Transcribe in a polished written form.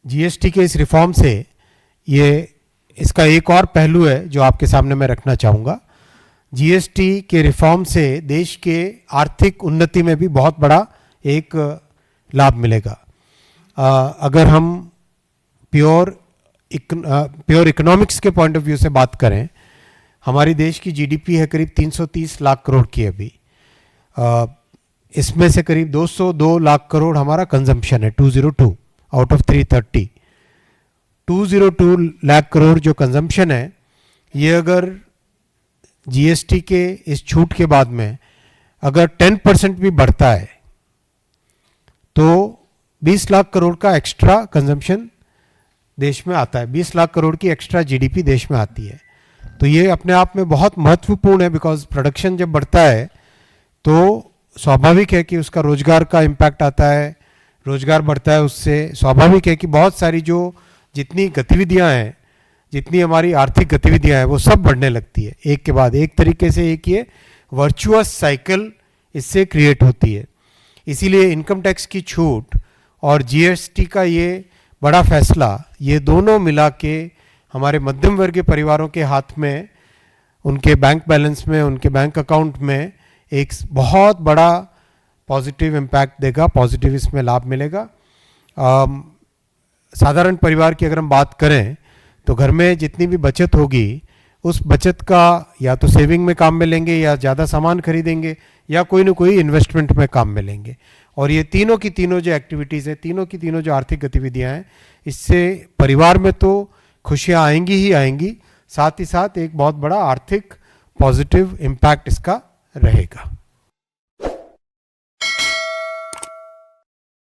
GST के इस reform से ये इसका एक और पहलू है जो आपके सामने मैं रखना चाहूँगा। जीएसटी के रिफॉर्म से देश के आर्थिक उन्नति में भी बहुत बड़ा एक लाभ मिलेगा। अगर हम प्योर इकोनॉमिक्स के पॉइंट ऑफ व्यू से बात करें, हमारी देश की जीडीपी है करीब 330 लाख करोड़ की अभी। इसमें से करीब 202 लाख करोड़ हमारा कंजम्पशन है, 202 आउट ऑफ 330। 202 लाख करोड़ जो कंजम्पशन है, ये अगर जीएसटी के इस छूट के बाद में अगर 10% भी बढ़ता है तो 20 लाख करोड़ का एक्स्ट्रा कंजम्पशन देश में आता है, 20 लाख करोड़ की एक्स्ट्रा जीडीपी देश में आती है। तो ये अपने आप में बहुत महत्वपूर्ण है, बिकॉज प्रोडक्शन जब बढ़ता है तो स्वाभाविक है कि उसका रोजगार का इम्पैक्ट आता है, रोजगार बढ़ता है, उससे स्वाभाविक है कि बहुत सारी जो जितनी गतिविधियां हैं, जितनी हमारी आर्थिक गतिविधियां हैं, वो सब बढ़ने लगती है एक के बाद एक। तरीके से एक ये वर्चुअस साइकिल इससे क्रिएट होती है। इसीलिए इनकम टैक्स की छूट और जीएसटी का ये बड़ा फैसला, ये दोनों मिला के हमारे मध्यम वर्गीय परिवारों के हाथ में, उनके बैंक बैलेंस में, उनके बैंक अकाउंट में एक बहुत बड़ा पॉजिटिव इम्पैक्ट देगा, पॉजिटिव इसमें लाभ मिलेगा। साधारण परिवार की अगर हम बात करें तो घर में जितनी भी बचत होगी, उस बचत का या तो सेविंग में काम में लेंगे, या ज़्यादा सामान खरीदेंगे, या कोई ना कोई इन्वेस्टमेंट में काम में लेंगे। और ये तीनों की तीनों जो एक्टिविटीज़ हैं, तीनों की तीनों जो आर्थिक गतिविधियां हैं, इससे परिवार में तो खुशियां आएंगी ही आएंगी, साथ ही साथ एक बहुत बड़ा आर्थिक पॉजिटिव इम्पैक्ट इसका रहेगा।